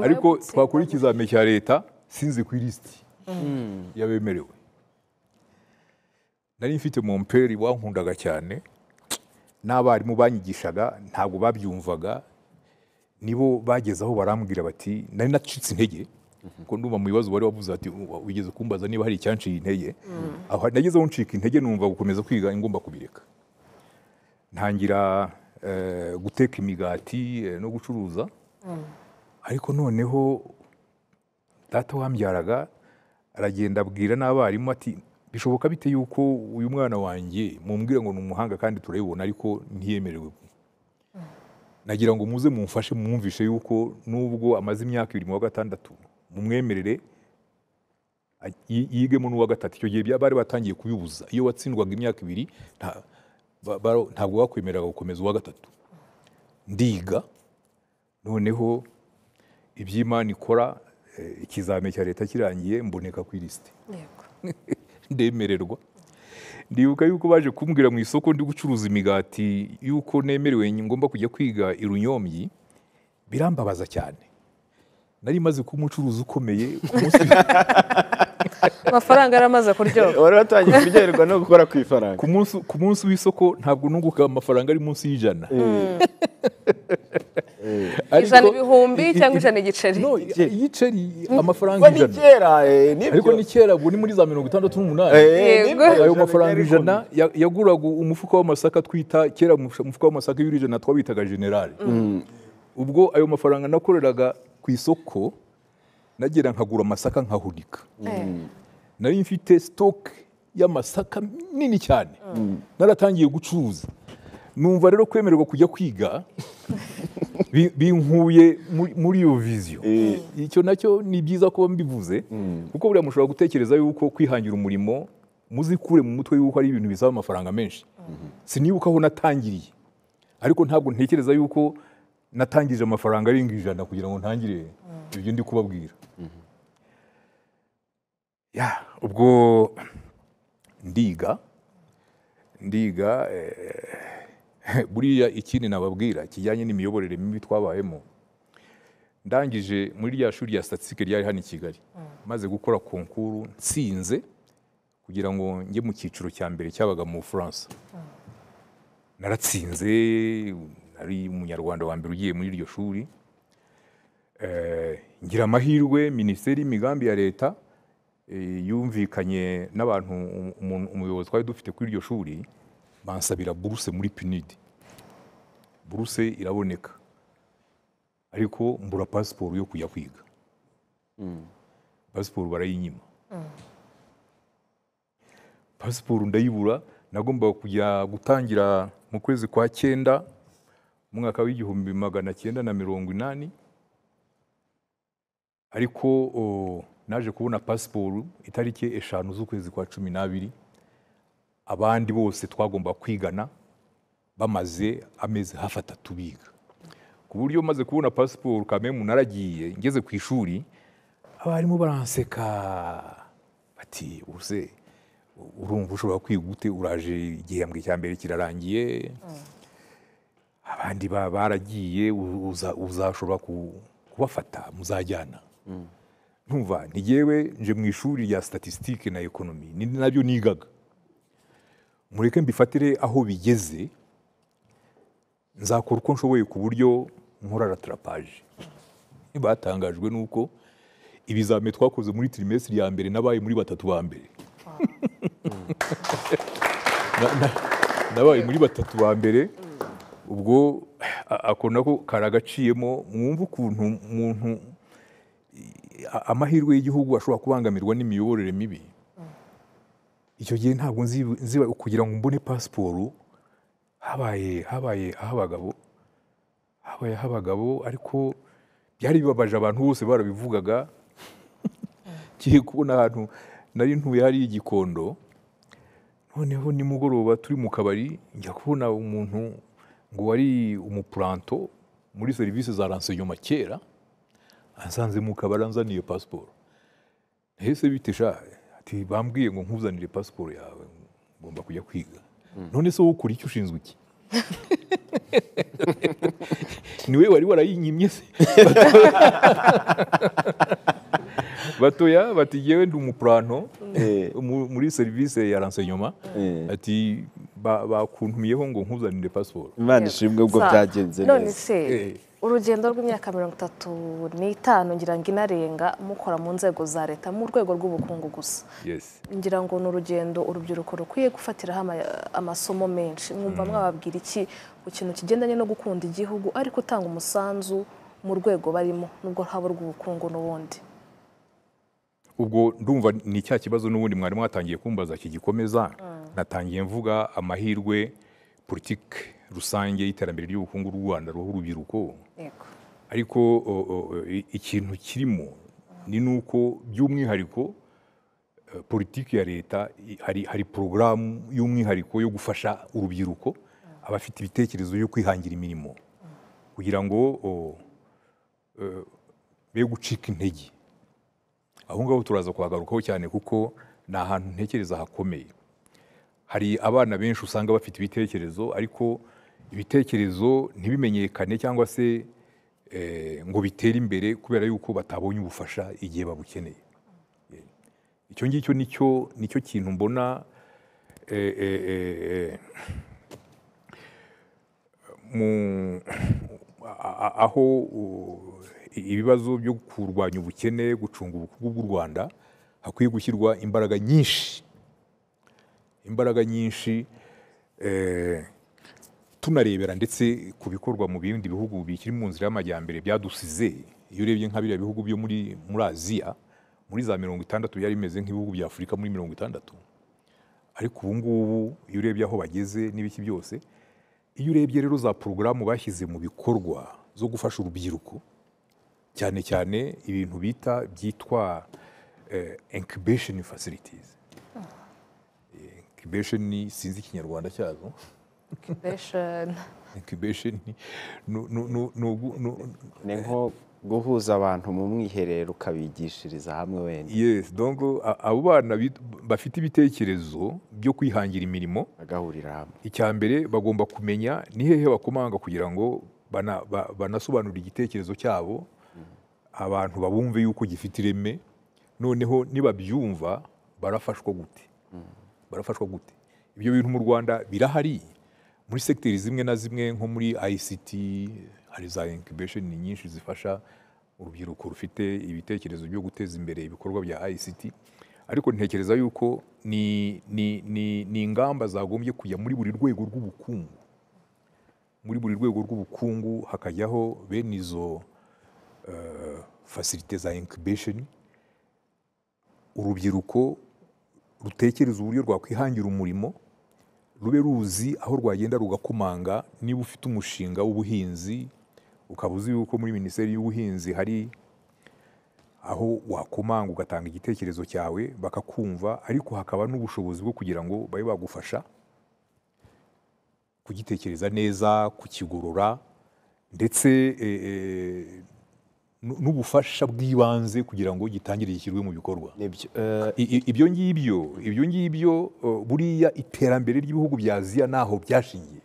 ariko twakora ikizame cya leta sinzi ku listi yabemerewe. Nari mfite mon père wankundaga cyane, n'abarimu banyigishaga ntabwo babyumvaga, nibo bageze aho barambwira bati nari nacitse intege kuko ndumva mu bibazo wari wavuze ati wigeze kumbaza niba hari icyanciye intege. Aho nageze aho ncika intege numva gukomeza kwiga ngomba kubireka, ntangira guteka imigati no gucuruza. Ariko noneho data wambyaraga aragenda abwira n'abarimu ati bishoboka bite yuko uyu mwana wanjye mumbwira ngo ni umuhanga kandi turabibona ariko ntiyemerewe. Nagira ngo muze mumfashe mwumvishe yuko nubwo amaze imyaka 2 mu wa gatandatu mumwemerere yigemo n'uwa gatatu. Icyo gihe bari batangiye kubibuza, iyo watsindwaga imyaka 2 ntabwo wakwemereraga gukomeza uwa gatatu. Ndiga noneho iby'Imana ikora, ikizame cya leta kirangiye mboneka ku lisite ndemererwa. Ndibuka yuko baje kumbwira mu isoko ndi gucuruza imigati yuko nemerewe ngomba kujya kwiga i Runyombyi, birambabaza cyane. Nari maze kuba umucuruzi ukomeye amafaranga yaramaze kuryoha, wari watangiye kuryoherwa no gukora ku ifaranga. Ku munsi w'isoko ntabwo nunguka amafaranga ari munsi y'ijana. ijana ibihumbi cyangwa ijana igiceri? No, igiceri amafaranga ijana. Ariko ni kera, ubu ni muri za 68. Ayo mafaranga ijana yaguraga umufuka w'amasaka twita kera, umufuka w'amasaka y'ijana twabitaga generale. Ubwo ayo mafaranga nakoreraga ku isoko, nagera nkagura amasaka nkahunika. Nari mfite stock y'amasaka nini cyane, naratangiye gucuruza. Numva rero kwemererwa kujya kwiga binkuye muri iyo vision. Icyo nacyo ni byiza ko mbivuze, kuko buriya mushobora gutekereza yuko kwihangira umurimo muzikure mu mutwe yuko ari ibintu bisaba amafaranga menshi. Sinibuka aho natangiriye, ariko ntabwo ntekereza yuko natangije amafaranga arenga ijana kugira ngo ntangire ibyo ndi kubabwira. Ubwo ndiga buriya ikindi nababwira kijyanye n'imiyoborere mibi twabayemo. Ndangije muri rya shuri ya statistique ryari hano i Kigali, maze gukora konkuru nsinze kugira ngo njye mu cyiciro cya mbere cyabaga mu France. Naratsinze, nari umunyarwanda wa mbere ugiye muri iryo shuri. Ngira amahirwe, Minisiteri y'Imigambi ya Leta yumvikanye n'abantu, umuyobozi twari dufite kuri iryo shuri, bansabira buruse muri PNUD. Buruse iraboneka, ariko mbura pasiporo yo kujya kwiga. Pasiporo barayinyima. Pasiporo ndayibura. Nagombaga kujya gutangira mu kwezi kwa 9 mu mwaka w'1980, ariko naje kubona pasiporo itariki 5 z'ukwezi kwa 12. Abandi bose twagomba kwigana bamaze amezi hafi 3 biga. Ku buryo maze kubona pasiporo kamemu naragiye ngeze ku ishuri, abarimu baranseka bati use urumva ushobora kwiga gute, uraje igihembwe cya mbere kirarangiye, abandi baragiye, uzashobora kubafata muzajyana. Ntumva nigewe nje mu ishuri rya statistique na economy, ni nabyo nigaga. Mureke mbifatire aho bigeze, nzakora uko nshoboye ku buryo nkora rattrapage. Batangajwe nuko ibizame twakoze muri trimestre ya mbere nabaye muri 3 ba mbere. Nabaye muri 3 ba mbere. Ubwo akona ko karagaciyemo, mwumva ukuntu umuntu amahirwe y'igihugu ashobora kubangamirwa n'imiyoborere mibi. Icyo gihe ntabwo nziba kugira ngo mbone pasiporo, habaye abagabo, ariko byari bibabaje, abantu bose barabivugaga. Kiye kubona ahantu nari ntuye hari Igikondo, noneho nimugoroba turi mu kabari, njya kubona umuntu ngo wari umuplanto muri service za renseignement kera, ansanze mu kabari anzaniye pasiporo. Nahise bitesha ati bambwiye ngo nkuzanire pasiporo yawe, ngomba kujya kwiga. None se ukuri icyo ushinzwe iki? Niwe wari warayinyimye se? Batoya bati yewe ndi umuplanto muri service ya renseignement, ati bakuntumiyeho ngo nkuzanire pasiporo. Imana ishimwe ubwo byagenze none neza. se urugendo rw'imyaka 35 ngira ngo inarenga mukora mu nzego za leta mu rwego rw'ubukungu gusa. Yes. Ngira ngo ni urugendo urubyiruko rukwiye gufatiraho amasomo menshi. Mwumva mwababwira iki ku kintu kigendanye no gukunda igihugu ariko utanga umusanzu mu rwego barimo nubwo haba rw'ubukungu n'ubundi? Ubwo ndumva ni cya kibazo n'ubundi mwari mwatangiye kumbaza kigikomeza. Natangiye mvuga amahirwe politike rusange y'iterambere ry'ubukungu bw'u Rwanda ruha urubyiruko. Ariko ikintu kirimo ni nuko by'umwihariko politiki ya leta hari porogaramu y'umwihariko yo gufasha urubyiruko abafite ibitekerezo byo kwihangira imirimo kugira ngo be gucika intege. Aho ngaho turaza kuhagarukaho cyane kuko ni ahantu ntekereza hakomeye. Hari abana benshi usanga bafite ibitekerezo ariko ibitekerezo ntibimenyekane cyangwa se ngo bitere imbere kubera yuko batabonye ubufasha igihe babukeneye. Icyo ngicyo nicyo kintu mbona aho ibibazo byo kurwanya ubukene, gucunga ubukungu bw'u Rwanda hakwiye gushyirwa imbaraga nyinshi tunarebera ndetse ku bikorwa mu bindi bihugu bikiri mu nzira y'amajyambere byadusize. Iyo urebye nka biriya bihugu byo muri Aziya muri za 60 byari bimeze nk'ibihugu bya Afurika muri 60, ariko ubu ngubu iyo urebye aho bageze n'ibiki byose, iyo urebye rero za porogaramu bashyize mu bikorwa zo gufasha urubyiruko cyane cyane ibintu byitwa incubation facilities. Incubation sinzi ikinyarwanda cyazo. Incubation ni nko guhuza abantu mu mwiherero ukabigishiriza hamwe wenda. Yes, donc abo bana bafite ibitekerezo byo kwihangira imirimo bagahurira hamwe. Icya mbere bagomba kumenya ni hehe bakomanga kugira ngo banasobanura igitekerezo cyabo abantu babumve yuko gifite ireme, noneho nibabyumva barafashwa gute. Ibyo bintu mu Rwanda birahari muri sekiteri zimwe na zimwe nko muri ICT. Hari za incubation nyinshi zifasha urubyiruko rufite ibitekerezo byo guteza imbere ibikorwa bya ICT, ariko ntekereza yuko ni ingamba zagombye kujya muri buri rwego rw'ubukungu. Muri buri rwego rw'ubukungu hakajyaho bene izo facilite za incubation. Urubyiruko rutekereza uburyo rwakwihangira umurimo, rube ruzi aho rwagenda rugakomanga. Niba ufite umushinga w'ubuhinzi ukaba uzi yuko muri Minisiteri y'Ubuhinzi hari aho wakomanga ugatanga igitekerezo cyawe bakakumva, ariko hakaba n'ubushobozi bwo kugira ngo babe bagufasha kugitekereza neza, kukigorora, ndetse n'ubufasha bw'ibanze kugira ngo gitangire gishyirwe mu bikorwa. Ibyo ngibyo buriya iterambere ry'ibihugu bya Aziya naho byashingiye,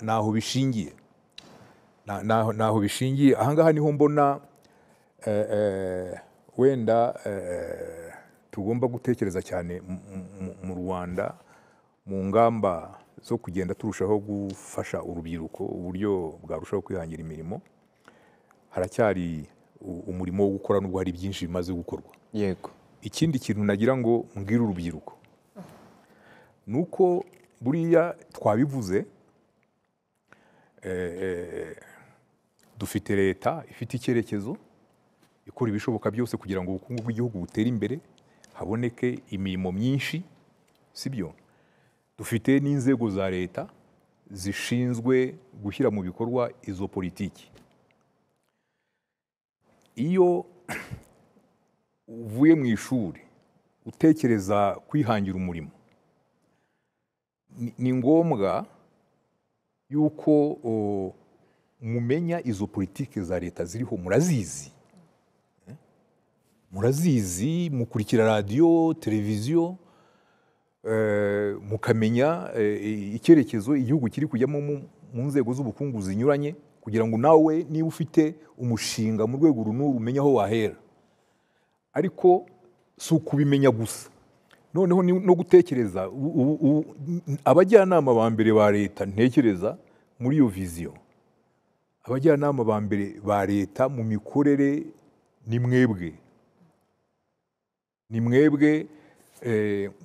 naho bishingiye, naho bishingiye. Ahangaha niho mbona wenda tugomba gutekereza cyane mu Rwanda mu ngamba zo kugenda turushaho gufasha urubyiruko uburyo bwarushaho kwihangira imirimo. Haracyari umurimo wo gukora nubwo hari byinshi bimaze gukorwa. Yego. Ikindi kintu nagira ngo mbwire urubyiruko nuko buriya twabivuze, dufite leta ifite icyerekezo ikora ibishoboka byose kugira ngo ubukungu bw'igihugu butere imbere, haboneke imirimo myinshi, sibyo? Dufite n'inzego za leta zishinzwe gushyira mu bikorwa izo politiki. Iyo uvuye mu ishuri utekereza kwihangira umurimo, ni ngombwa yuko mumenya izo politiki za leta ziriho. Murazizi, mukurikira radiyo, televiziyo, mukamenya icyerekezo igihugu kiri kujyamo mu nzego z'ubukungu zinyuranye, kugira ngo nawe niba ufite umushinga mu rwego runuru umenye aho wahera. Ariko si ukubimenya gusa, noneho no gutekereza abajyanama ba mbere ba leta ntekereza muri iyo viziyo, abajyanama ba mbere ba leta mu mikorere ni mwebwe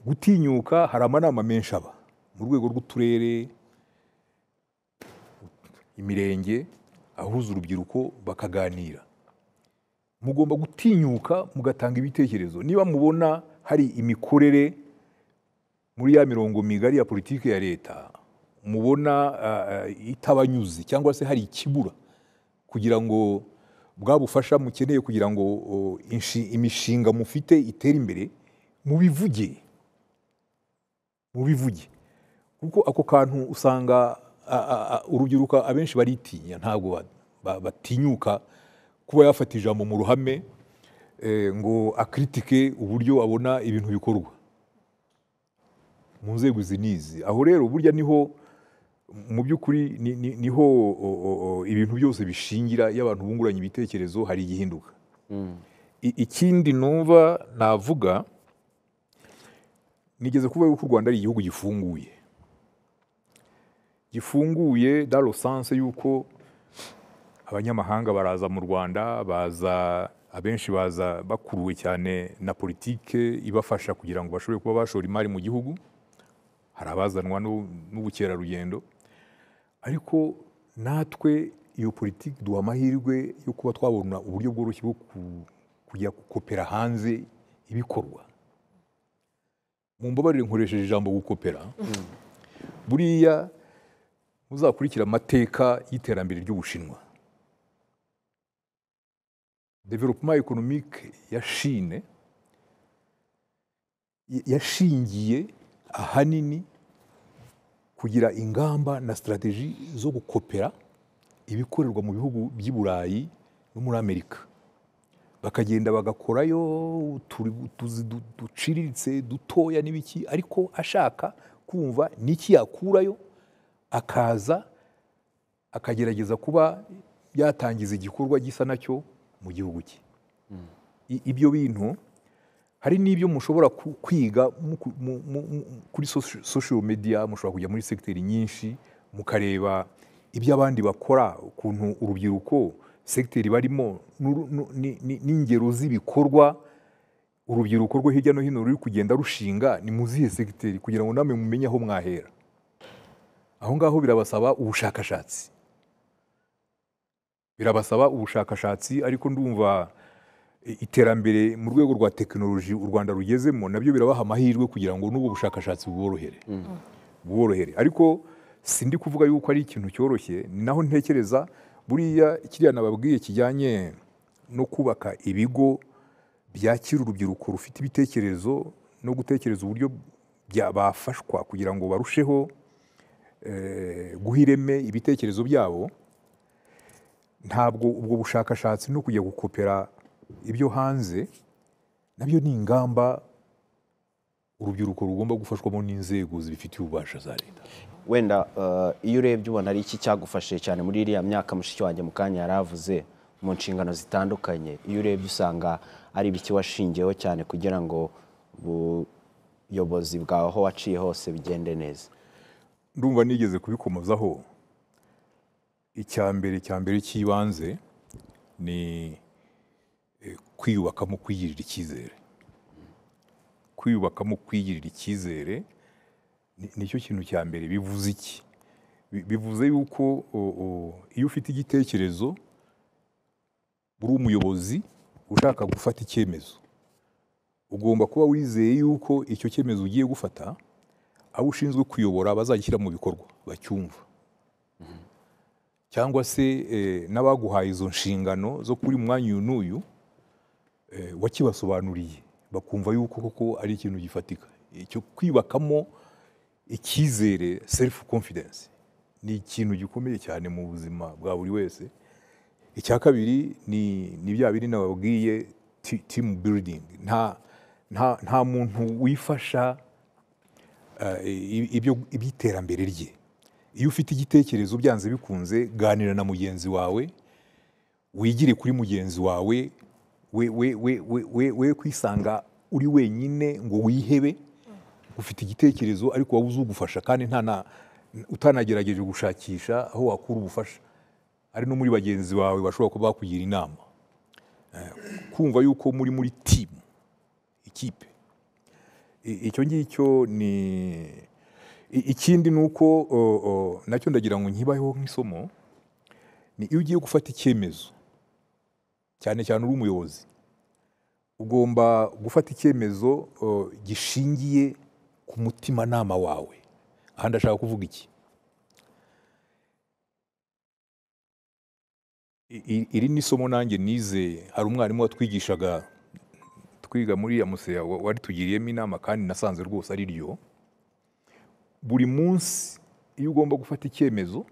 gutinyuka. Hari amanama menshi aba mu rwego rw'uturere, imirenge, ahuza urubyiruko bakaganira. Mugomba gutinyuka mugatanga ibitekerezo. Niba mubona hari imikorere muri ya mirongo migari ya politiki ya leta mubona itabanyuze cyangwa se hari ikibura kugira ngo bwabufasha mukeneye kugira ngo imishinga mufite itere imbere, mubivuge. Kuko ako kantu usanga urubyiruko abenshi baritinya, ntabwo batinyuka kuba yafata ijambo mu ruhame ngo akritike uburyo abona ibintu bikorwa mu nzego izi n'izi. Aho rero burya niho mu by'ukuri niho ibintu byose bishingira. Iyo abantu bunguranye ibitekerezo hari igihinduka. Ikindi numva navuga, nigeze kuvuga yuko u Rwanda ari igihugu gifunguye dans le sens yuko abanyamahanga baraza mu Rwanda, abenshi baza bakuruwe cyane na politike ibafasha kugira ngo bashobore kuba bashora imari mu gihugu. Hari abazanwa n'ubukerarugendo, ariko natwe iyo politiki duha amahirwe yo kuba twabona uburyo bworoshye bwo kujya gukopera hanze ibikorwa. Mumbabarire nkoresheje ijambo gukopera. Buriya muzakurikira amateka y'iterambere ry'Ubushinwa. Development économique ya Chine yashingiye ahanini kugira ingamba na strategie zo gukopera ibikorerwa mu bihugu by'i Burayi no muri Amerika. Bakagenda bagakorayo duciriritse dutoya n'ibiki, ariko ashaka kumva n'iki yakurayo, akaza akagerageza kuba yatangiza igikorwa gisa nacyo mu gihugu cye. Ibyo bintu hari n'ibyo mushobora kwiga kuri social media. Mushobora kujya muri sekiteri nyinshi mukareba ibyo abandi bakora, ukuntu urubyiruko sekiteri barimo n'ingero z'ibikorwa urubyiruko rwo hirya no hino ruri kugenda rushinga ni mu zihe sekiteri, kugira ngo namwe mumenye aho mwahera. Aho ngaho birabasaba ubushakashatsi, ariko ndumva iterambere mu rwego rwa tekinoloji u Rwanda rugezemo nabyo birabaha amahirwe kugira ngo n'ubwo bushakashatsi buborohere. Ariko sindi kuvuga yuko ari ikintu cyoroshye. Ni naho ntekereza buriya kiriya nababwiye kijyanye no kubaka ibigo byakira urubyiruko rufite ibitekerezo no gutekereza uburyo bafashwa kugira ngo barusheho guha ireme ibitekerezo byabo. Ntabwo ubwo bushakashatsi no kujya gukopera ibyo hanze nabyo ni ingamba urubyiruko rugomba gufashwamo n'inzego zibifitiye ububasha za leta. Wenda iyo urebye ubona ari iki cyagufashije cyane muri iriya myaka mushiki wanjye mu kanya yaravuze mu nshingano zitandukanye, iyo urebye usanga ari ibiki washingiyeho cyane kugira ngo ubuyobozi bwawe aho waciye hose bigende neza? Ndumva nigeze kubikomozaho. Icya mbere cy'ibanze ni kwiyubakamo kwigirira icyizere. Nicyo kintu cya mbere. Bivuze iki? Bivuze yuko iyo ufite igitekerezo uri umuyobozi ushaka gufata icyemezo, ugomba kuba wizeye yuko icyo cyemezo ugiye gufata abo ushinzwe kuyobora bazagishyira mu bikorwa, bacyumva. Cyangwa se n'abaguhaye izo nshingano zo kuri mwanya uyu n'uyu wakibasobanuriye, bakumva yuko koko ari ikintu gifatika. Icyo kwibakamo icyizere, self confidence, ni ikintu gikomeye cyane mu buzima bwa buri wese. Icya kabiri ni bya biri nababwiye, team building. Nta muntu wifasha iby'iterambere rye. Iyo ufite igitekerezo byanze bikunze, ganira na mugenzi wawe, wigire kuri mugenzi wawe, we kwisanga uri wenyine ngo wihebe, ufite igitekerezo ariko wabuze ugufasha kandi utanagerageje gushakisha aho wakura ubufasha, ari no muri bagenzi bawe bashobora kuba bakugira inama. Kumva yuko muri timu, ikipe, icyo ngicyo ni ikindi. Nuko nacyo ndagira ngo nkibayeho nk'isomo, ni iyo ugiye gufata icyemezo, cyane cyane uri umuyobozi, ugomba gufata icyemezo gishingiye ku mutimanama wawe. Aha ndashaka kuvuga iki? Iri ni isomo nanjye nize. Hari umwarimu watwigishaga twiga muri ya Museya wari tugiriyemo inama, kandi nasanze rwose ari ryo. Buri munsi iyo ugomba gufata icyemezo,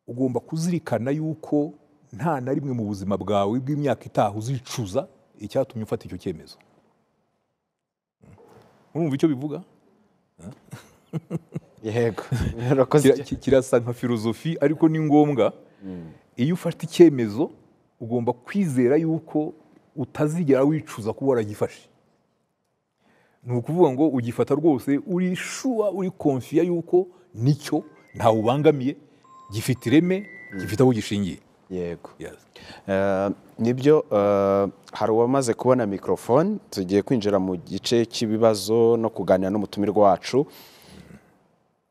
ugomba kuzirikana yuko nta na rimwe mu buzima bwawe bw'imyaka itaha uzicuza icyatumye ufata icyo cyemezo. Urumva icyo bivuga? Yego. Kirasa nka filozofi, ariko ni ngombwa. Iyo ufata icyemezo ugomba kwizera yuko utazigera wicuza kuba waragifashe. Ni ukuvuga ngo ugifata rwose uri shuwa, uri konfiya yuko nicyo, ntawe ubangamiye, gifite ireme, gifite aho gishingiye. Yego. Nibyo. Hari uwamaze kubona mikrofone, tugiye kwinjira mu gice cy'ibibazo no kuganira n'umutumirwa wacu.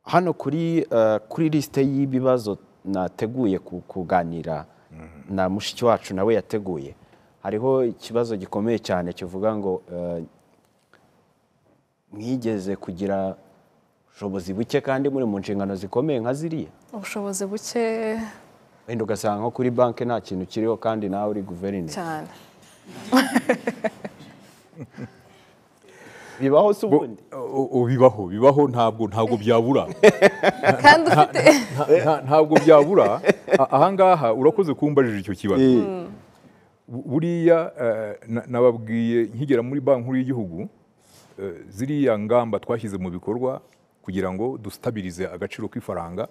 Hano kuri lisite y'ibibazo nateguye kuganira na mushiki wacu nawe yateguye, hariho ikibazo gikomeye cyane kivuga ngo mwigeze kugira ubushobozi buke kandi muri mu nshingano zikomeye nka ziriya. Ubushobozi buke, wenda ugasanga nko kuri banki nta kintu kiriho kandi nawe uri guverineri cyane. Bibaho se ubundi? Bibaho, ntabwo byabura. Kandi ufite ntabwo byabura. Ahangaha urakoze kumbajije icyo kibazo. Buriya nababwiye nkigera muri Banki Nkuru y'Igihugu, ziriya ngamba twashyize mu bikorwa kugira ngo dustabirize agaciro k'ifaranga,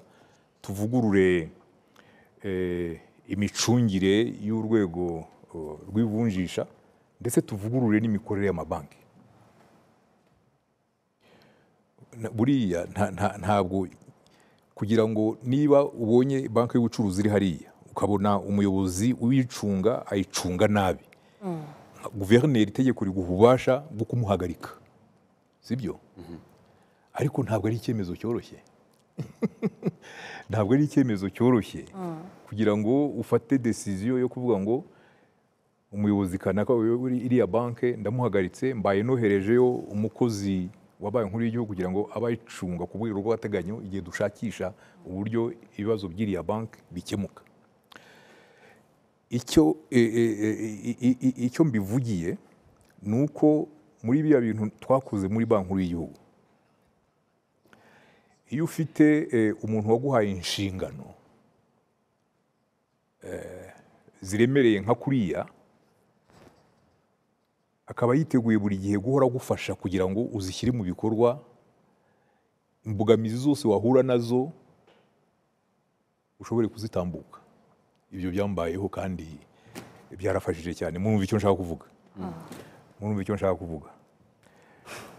tuvugurure imicungire y'urwego rw'ivunjisha, ndetse tuvugurure n'imikorere y'amabanki. Buriya ntabwo kugira ngo niba ubonye banki y'ubucuruzi iri hariya ukabona umuyobozi uyicunga ayicunga nabi, guverineri itegeko riguha ububasha bwo kumuhagarika, sibyo? Ariko ntabwo ari icyemezo cyoroshye. Ntabwo ari icyemezo cyoroshye kugira ngo ufate decision yo kuvuga ngo umuyobozi kanaka iriya banki ndamuhagaritse, mbaye noherejeyo umukozi wa Banki Nkuru y'Igihugu kugira ngo abayicunga ku rwego rw'agateganyo igihe dushakisha uburyo ibibazo by'iriya banki bikemuka. Icyo mbivugiye ni uko muri biriya bintu twakoze muri Banki Nkuru y'Igihugu, iyo ufite umuntu waguhaye inshingano ziremereye nka kuriya, akaba yiteguye buri gihe guhora gufasha kugira ngo uzishyire mu bikorwa, imbogamizi zose wahura nazo ushobore kuzitambuka. Ibyo byambayeho kandi byarafashije cyane. Murumva icyo nshaka kuvuga? Murumva icyo nshaka kuvuga?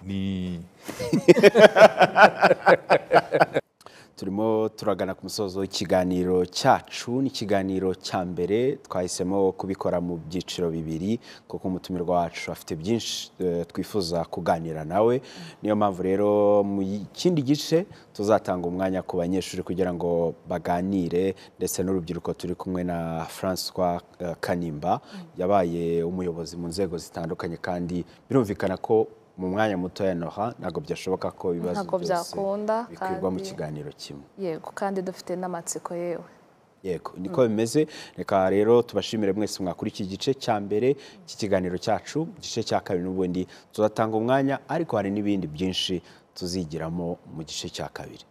Ni turimo turagana ku musozo w'ikiganiro cyacu. Ni ikiganiro cya mbere, twahisemo kubikora mu byiciro bibiri kuko umutumirwa wacu afite byinshi twifuza kuganira nawe. Niyo mpamvu rero mu kindi gice tuzatanga umwanya ku banyeshuri kugira ngo baganire, ndetse n'urubyiruko. Turi kumwe na François Kanimba, yabaye umuyobozi mu nzego zitandukanye, kandi birumvikana ko mu mwanya muto ya Noha ntabwo byashoboka ko ibibazo byose bikwirwa mu kiganiro kimwe. Yego, kandi dufite n'amatsiko yewe. Yego, niko bimeze. Reka rero tubashimire mwese mwakurikiye igice cya mbere cy'ikiganiro cyacu. Igice cya kabiri n'ubundi tuzatanga umwanya, ariko hari n'ibindi byinshi tuzigiramo mu gice cya kabiri.